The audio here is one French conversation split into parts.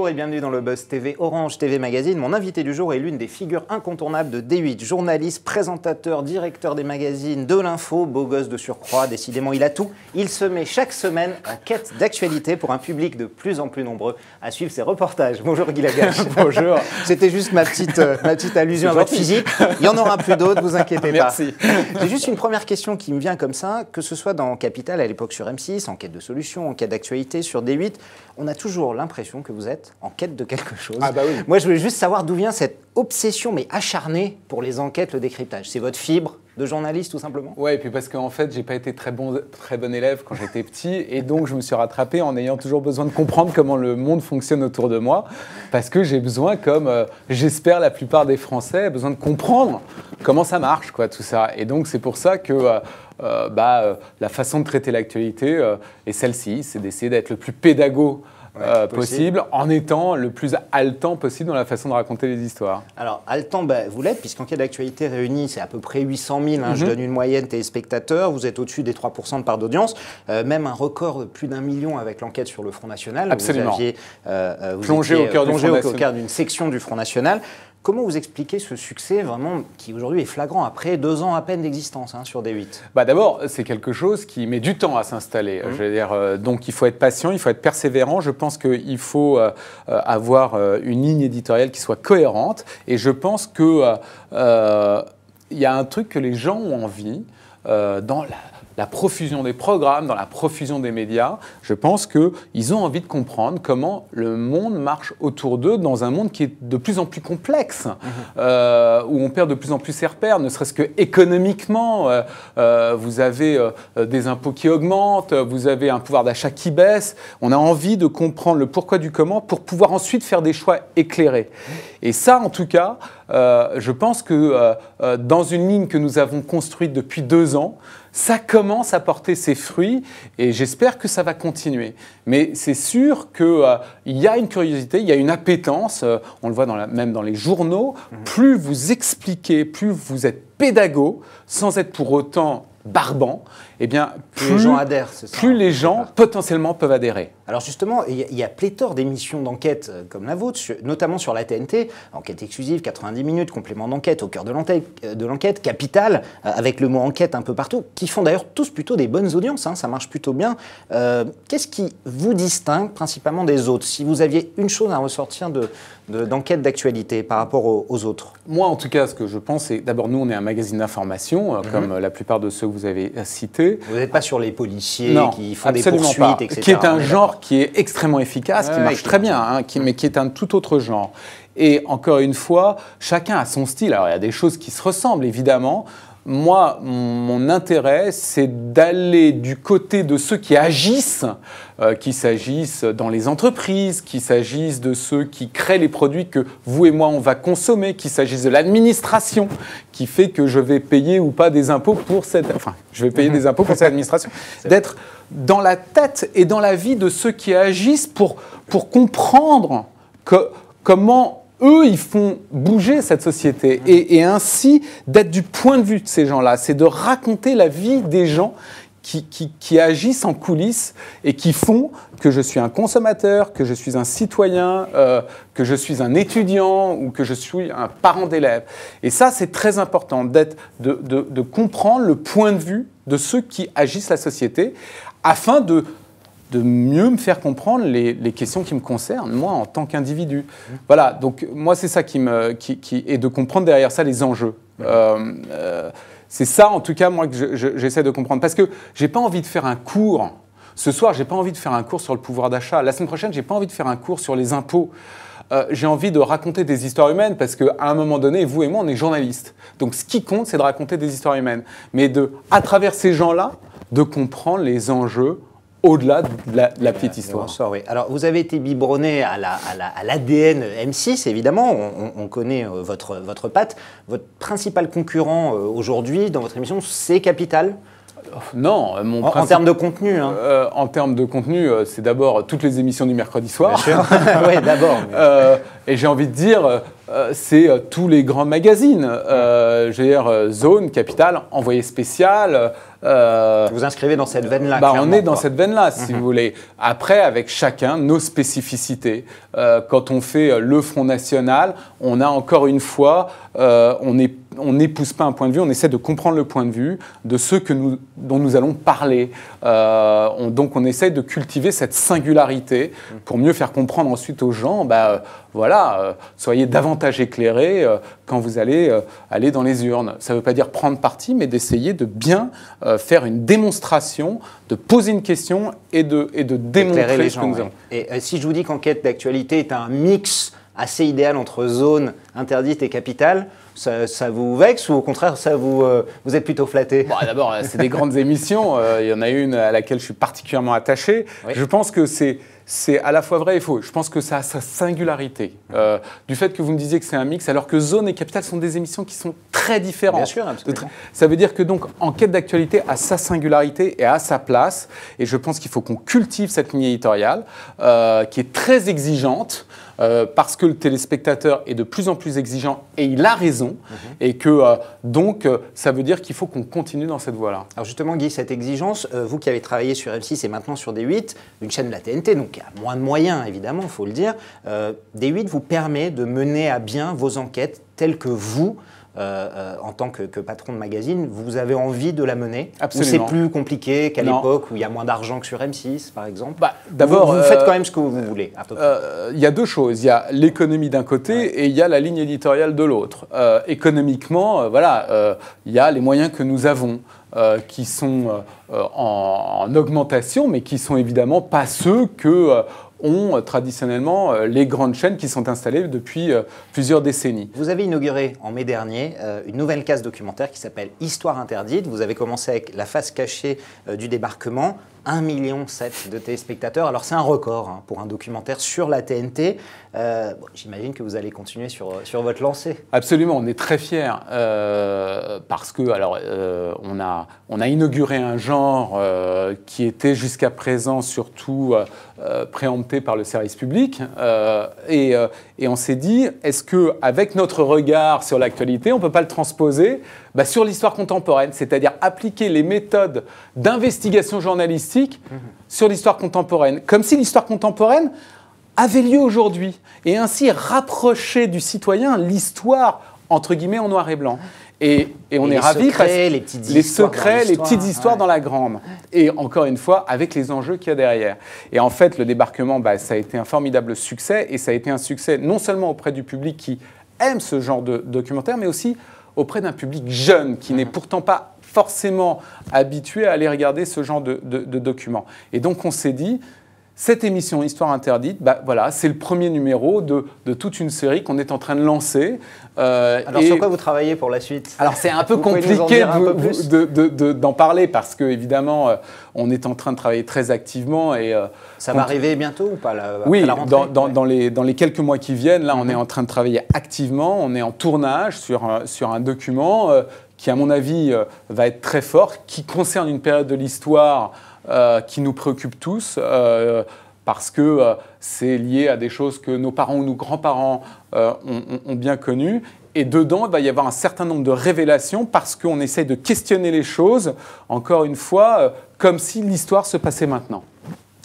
Bonjour et bienvenue dans le Buzz TV Orange TV Magazine. Mon invité du jour est l'une des figures incontournables de D8. Journaliste, présentateur, directeur des magazines, de l'info, beau gosse de surcroît. Décidément, il a tout. Il se met chaque semaine en quête d'actualité pour un public de plus en plus nombreux à suivre ses reportages. Bonjour Guy Lagache. Bonjour. C'était juste ma petite allusion à votre physique. Il y en aura plus d'autres, vous inquiétez pas. Merci. J'ai juste une première question qui me vient comme ça, que ce soit dans Capital à l'époque sur M6, en quête de solutions, en quête d'actualité sur D8, on a toujours l'impression que vous êtes en quête de quelque chose. Ah bah oui. Moi, je voulais juste savoir d'où vient cette obsession, mais acharnée, pour les enquêtes, le décryptage. C'est votre fibre de journaliste, tout simplement? Ouais, et puis parce qu'en fait, j'ai pas été très bon élève quand j'étais petit, et donc je me suis rattrapé en ayant toujours besoin de comprendre comment le monde fonctionne autour de moi, parce que j'ai besoin, comme j'espère la plupart des Français, besoin de comprendre comment ça marche, quoi, tout ça. Et donc c'est pour ça que la façon de traiter l'actualité est celle-ci, c'est d'essayer d'être le plus pédago possible, en étant le plus haletant possible dans la façon de raconter les histoires. Alors, haletant, vous l'êtes, puisqu'Enquête d'actualité réunie, c'est à peu près 800 000, je donne une moyenne téléspectateurs, vous êtes au-dessus des 3% de part d'audience, même un record de plus d'1 million avec l'enquête sur le Front National. Absolument. Vous aviez plongé au cœur d'une section du Front National. Comment vous expliquez ce succès vraiment qui aujourd'hui est flagrant après 2 ans à peine d'existence sur D8? D'abord, c'est quelque chose qui met du temps à s'installer. Je veux dire, donc il faut être patient, il faut être persévérant. Je pense qu'il faut avoir une ligne éditoriale qui soit cohérente. Et je pense qu'il y a un truc que les gens ont envie dans la profusion des programmes, dans la profusion des médias. Je pense qu'ils ont envie de comprendre comment le monde marche autour d'eux dans un monde qui est de plus en plus complexe, où on perd de plus en plus ses repères, ne serait-ce que économiquement. Vous avez des impôts qui augmentent, vous avez un pouvoir d'achat qui baisse. On a envie de comprendre le pourquoi du comment pour pouvoir ensuite faire des choix éclairés. Et ça, en tout cas, je pense que dans une ligne que nous avons construite depuis 2 ans, ça commence à porter ses fruits et j'espère que ça va continuer. Mais c'est sûr qu'il y a une curiosité, il y a une appétence, on le voit même dans les journaux. Plus vous expliquez, plus vous êtes pédago, sans être pour autant barbant, eh bien, plus les gens adhèrent, c'est ça, plus les gens potentiellement peuvent adhérer. Alors justement, il y a pléthore d'émissions d'enquête comme la vôtre, notamment sur la TNT, enquête exclusive, 90 minutes, complément d'enquête, au cœur de l'enquête, Capital, avec le mot enquête un peu partout, qui font d'ailleurs tous plutôt des bonnes audiences, ça marche plutôt bien. Qu'est-ce qui vous distingue principalement des autres? Si vous aviez une chose à ressortir d'enquête d'actualité par rapport aux autres? Moi, en tout cas, ce que je pense, c'est d'abord, nous, on est un magazine d'information, comme la plupart de ceux que vous avez cités. Vous n'êtes pas sur les policiers qui font des absolument poursuites, pas. etc. Qui est un genre qui est extrêmement efficace, qui marche très bien, mais qui est un tout autre genre. Et encore une fois, chacun a son style. Alors, il y a des choses qui se ressemblent, évidemment. Moi, mon intérêt, c'est d'aller du côté de ceux qui agissent, qu'il s'agisse dans les entreprises, qu'il s'agisse de ceux qui créent les produits que vous et moi, on va consommer, qu'il s'agisse de l'administration qui fait que je vais payer ou pas des impôts pour cette... Enfin, je vais payer des impôts pour cette administration. D'être dans la tête et dans la vie de ceux qui agissent pour comprendre comment... eux, ils font bouger cette société et ainsi d'être du point de vue de ces gens-là. C'est de raconter la vie des gens qui agissent en coulisses et qui font que je suis un consommateur, que je suis un citoyen, que je suis un étudiant ou que je suis un parent d'élève. Et ça, c'est très important de comprendre le point de vue de ceux qui agissent la société afin de mieux me faire comprendre les questions qui me concernent, moi, en tant qu'individu. Voilà, donc moi, c'est ça et de comprendre derrière ça les enjeux. C'est ça, en tout cas, moi, que j'essaie de comprendre. Parce que j'ai pas envie de faire un cours. Ce soir, j'ai pas envie de faire un cours sur le pouvoir d'achat. La semaine prochaine, j'ai pas envie de faire un cours sur les impôts. J'ai envie de raconter des histoires humaines parce qu'à un moment donné, vous et moi, on est journalistes. Donc, ce qui compte, c'est de raconter des histoires humaines. Mais à travers ces gens-là, de comprendre les enjeux au-delà de la petite histoire. Oui. Alors, vous avez été biberonné à l'ADN M6, évidemment. On connaît votre patte. Votre principal concurrent aujourd'hui dans votre émission, c'est Capital. Non, en termes de contenu. En termes de contenu, c'est d'abord toutes les émissions du mercredi soir. Bien sûr. Oui, d'abord. Et j'ai envie de dire, c'est tous les grands magazines. Je veux dire, Zone, Capital, Envoyé spécial. Vous inscrivez dans cette veine-là. On est dans cette veine-là, si vous voulez. Après, avec chacun, nos spécificités. Quand on fait le Front National, on a encore une fois, on n'épouse pas un point de vue, on essaie de comprendre le point de vue de ceux dont nous allons parler. Donc on essaie de cultiver cette singularité pour mieux faire comprendre ensuite aux gens, soyez davantage éclairés quand vous allez aller dans les urnes. Ça ne veut pas dire prendre parti, mais d'essayer de bien faire une démonstration, de poser une question et de démontrer les ce gens, que nous avons. Et si je vous dis qu'Enquête d'actualité est un mix assez idéal entre zone interdite et capitale, ça vous vexe ou au contraire, vous êtes plutôt flatté? D'abord, c'est des grandes émissions. Il y en a une à laquelle je suis particulièrement attaché. Oui. Je pense que c'est à la fois vrai et faux. Je pense que ça a sa singularité. Du fait que vous me disiez que c'est un mix, alors que Zone et Capital sont des émissions qui sont très différentes. Bien sûr, absolument. Ça veut dire que donc, Enquête d'actualité a sa singularité et a sa place. Et je pense qu'il faut qu'on cultive cette ligne éditoriale qui est très exigeante. Parce que le téléspectateur est de plus en plus exigeant et il a raison, et que donc ça veut dire qu'il faut qu'on continue dans cette voie-là. Alors justement Guy, cette exigence, vous qui avez travaillé sur M6 et maintenant sur D8, une chaîne de la TNT, donc il y a moins de moyens évidemment, il faut le dire, D8 vous permet de mener à bien vos enquêtes telles que vous, en tant que patron de magazine, vous avez envie de la mener? Absolument. Ou c'est plus compliqué qu'à l'époque où il y a moins d'argent que sur M6, par exemple? D'abord, vous faites quand même ce que vous voulez. Il y a deux choses. Il y a l'économie d'un côté et il y a la ligne éditoriale de l'autre. Économiquement, il y a les moyens que nous avons. Qui sont en augmentation, mais qui ne sont évidemment pas ceux que ont traditionnellement les grandes chaînes qui sont installées depuis plusieurs décennies. Vous avez inauguré en mai dernier une nouvelle case documentaire qui s'appelle Histoire interdite. Vous avez commencé avec La face cachée du débarquement. 1,7 million de téléspectateurs. Alors c'est un record pour un documentaire sur la TNT. J'imagine que vous allez continuer sur votre lancée. Absolument, on est très fiers parce que on a inauguré un genre qui était jusqu'à présent surtout préempté par le service public et on s'est dit, est-ce qu'avec notre regard sur l'actualité, on ne peut pas le transposer sur l'histoire contemporaine, c'est-à-dire appliquer les méthodes d'investigation journalistique sur l'histoire contemporaine, comme si l'histoire contemporaine avait lieu aujourd'hui, et ainsi rapprocher du citoyen l'histoire, entre guillemets, en noir et blanc. Et on est ravis parce que les secrets, les petites histoires dans la grande. Et encore une fois, avec les enjeux qu'il y a derrière. Et en fait, le débarquement, ça a été un formidable succès, et ça a été un succès non seulement auprès du public qui aime ce genre de documentaire, mais aussi auprès d'un public jeune qui n'est pourtant pas forcément habitué à aller regarder ce genre de documents. Et donc on s'est dit, cette émission Histoire interdite, c'est le premier numéro de toute une série qu'on est en train de lancer. Alors sur quoi vous travaillez pour la suite? Alors c'est un peu compliqué d'en parler parce que évidemment on est en train de travailler très activement. Et, ça va arriver bientôt ou pas oui, la rentrée, dans les quelques mois qui viennent, là on est en train de travailler activement, on est en tournage sur un document qui à mon avis va être très fort, qui concerne une période de l'histoire qui nous préoccupe tous, parce que c'est lié à des choses que nos parents ou nos grands-parents ont bien connues. Et dedans, il va y avoir un certain nombre de révélations parce qu'on essaie de questionner les choses, encore une fois, comme si l'histoire se passait maintenant.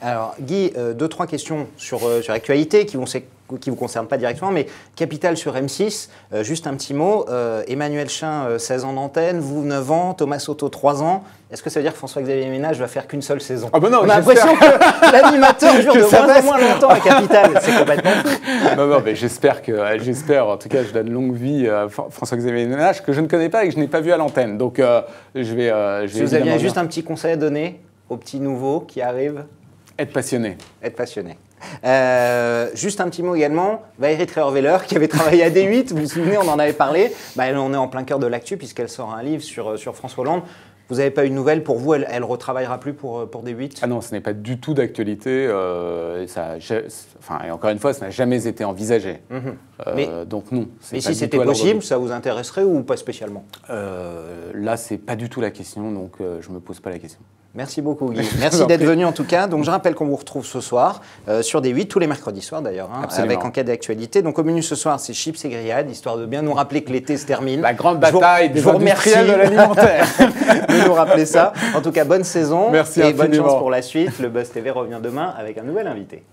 Alors Guy, 2-3 questions sur l'actualité qui vous concernent pas directement, mais Capital sur M6, juste un petit mot. Emmanuel Chin, 16 ans d'antenne, vous 9 ans, Thomas Soto 3 ans. Est-ce que ça veut dire que François-Xavier Ménage va faire qu'une seule saison? Non, on a l'impression que l'animateur dure de moins en moins longtemps à Capital. C'est complètement fou. Non, mais j'espère, en tout cas, je donne longue vie à François-Xavier Ménage, que je ne connais pas et que je n'ai pas vu à l'antenne. Donc, je vais si vous aviez juste un petit conseil à donner aux petits nouveaux qui arrivent? Être passionné. Être passionné. Juste un petit mot également, Valérie Trierweiler qui avait travaillé à D8, vous vous souvenez, on en avait parlé, on est en plein cœur de l'actu puisqu'elle sort un livre sur François Hollande. Vous n'avez pas eu de nouvelles, pour vous, elle ne retravaillera plus pour D8? Ah non, ce n'est pas du tout d'actualité, et encore une fois, ça n'a jamais été envisagé. Donc non. Mais si c'était possible, ça vous intéresserait ou pas spécialement? Là, ce n'est pas du tout la question, donc je ne me pose pas la question. Merci beaucoup Guy. Merci d'être venu en tout cas. Donc je rappelle qu'on vous retrouve ce soir sur D8, tous les mercredis soirs d'ailleurs, avec Enquête d'actualité. Donc au menu ce soir, c'est chips et grillades, histoire de bien nous rappeler que l'été se termine. La grande bataille des industriels de l'alimentaire. De nous rappeler ça. En tout cas, bonne saison. Merci et infiniment. bonne chance pour la suite. Le Buzz TV revient demain avec un nouvel invité.